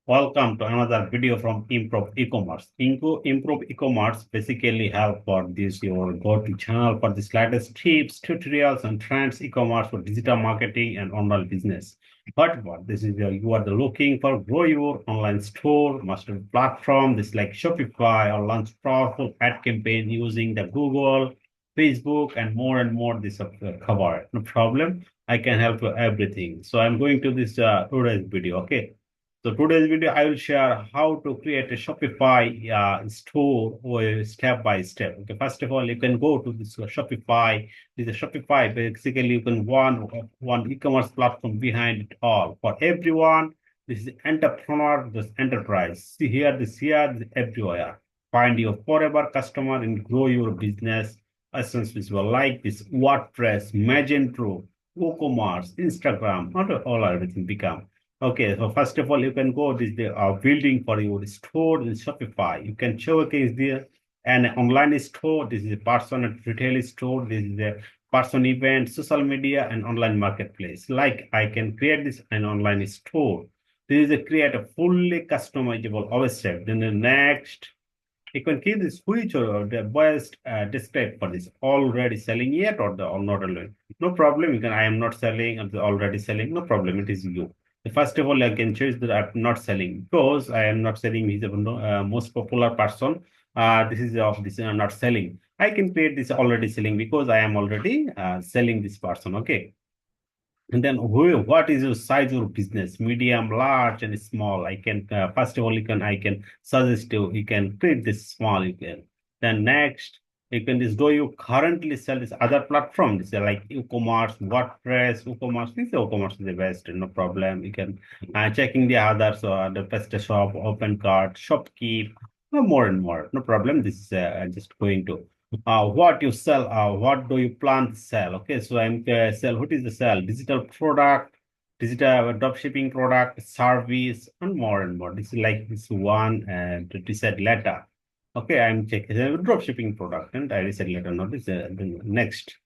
Welcome to another video from Improve Ecommerce. Improve Ecommerce basically help for this your go-to channel for the latest tips, tutorials, and trends e-commerce for digital marketing and online business. What this is you are looking for grow your online store, master platform. This like Shopify or launch powerful ad campaign using the Google, Facebook, and more. This cover no problem. I can help you everything. So I'm going to this today's video. Okay. So today's video, I will share how to create a Shopify store step by step. Okay, first of all, you can go to this Shopify. This is Shopify. Basically, you can one e-commerce platform behind it all for everyone. This is entrepreneur, this enterprise. See here, this everywhere. Find your forever customer and grow your business. Essence visual like this WordPress, Magento, WooCommerce, Instagram, not all everything become. Okay, so first of all, you can go this the building for your store in Shopify. You can showcase there an online store. This is a person retail store. This is a person event, social media, and online marketplace. Like I can create this an online store. This is a create a fully customizable website. Then the next, you can keep this which or the best describe for this already selling yet or not already. No problem. You can I am not selling and already selling. No problem. It is you. First of all, I can choose that I'm not selling because I am not selling. He's the most popular person. This is of this not selling. I can create this already selling because I am already selling this person. Okay. And then what is your size of business? Medium, large, and small. I can first of all I can suggest you can create this small. You can then next you can this do you currently sell this other platform? This is like e-commerce, WordPress, e-commerce. This e-commerce is the best, no problem. You can checking the others, the PrestaShop, OpenCart, ShopKeep, more and more. No problem. This is just going to what you sell, what do you plan to sell? Okay, so I'm sell. What is the sell? Digital product, digital dropshipping product, service, and more and more. This is like this one and decide later. Okay, I'm checking the dropshipping product, and I decide later. Not this the next.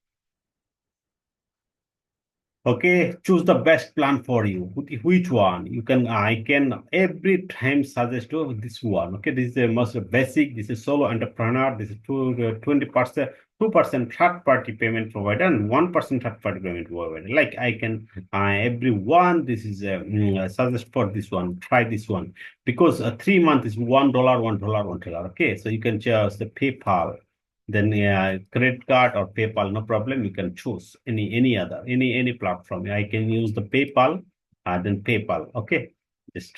Okay, choose the best plan for you. Which one? You can, I can every time suggest you this one. Okay, this is the most basic. This is solo entrepreneur. This is 20%, 2% third party payment provider, and 1% third party payment provider. Like I can, everyone, this is suggest for this one. Try this one because 3 months is $1, $1, $1. Okay, so you can choose the PayPal then credit card or PayPal, no problem. You can choose any other any platform. I can use the PayPal, then PayPal. Okay, just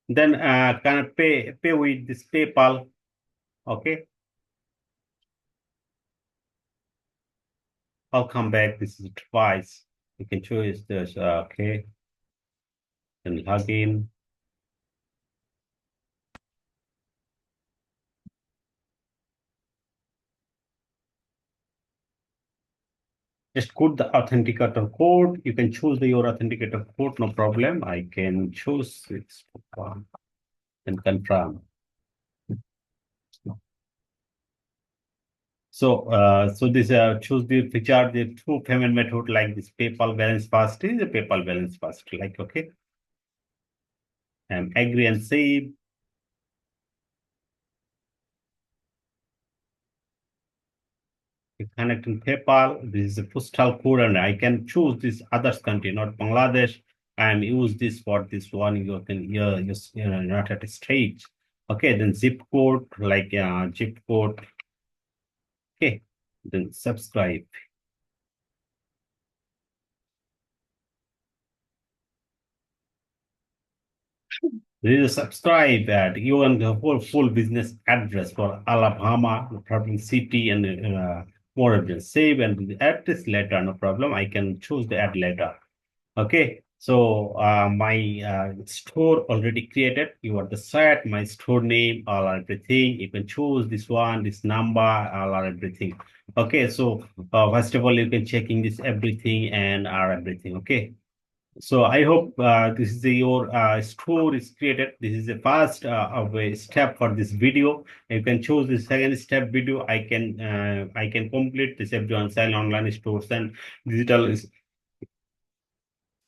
then can I pay with this PayPal. Okay, I'll come back. This is twice. You can choose this. Okay, then log in. Just put the authenticator code. You can choose your authenticator code, no problem. I can choose this one and confirm. So this choose the feature the two payment method like this PayPal balance fast is a PayPal balance fast like okay and agree and save. You connect in PayPal. This is a postal code and I can choose this others country not Bangladesh and use this for this one you can use not at a stage. Okay, then zip code like zip code. Okay, then subscribe. There is a subscribe ad. You want the whole full business address for Alabama, probably city, and more address. Save and add this later, no problem. I can choose the ad later. Okay. So my store already created. You are the site, my store name, all everything. You can choose this one, this number, all everything. Okay. So first of all, you can checking this everything and everything. Okay. So I hope this is your store is created. This is the first of a step for this video. You can choose the second step video. I can complete this everyone sell online stores and digital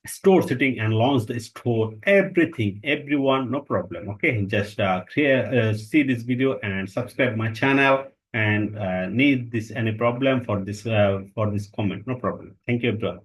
store setting and launch the store, everything, everyone, no problem. Okay, just see this video and subscribe my channel, and need this any problem for this comment, no problem. Thank you everyone.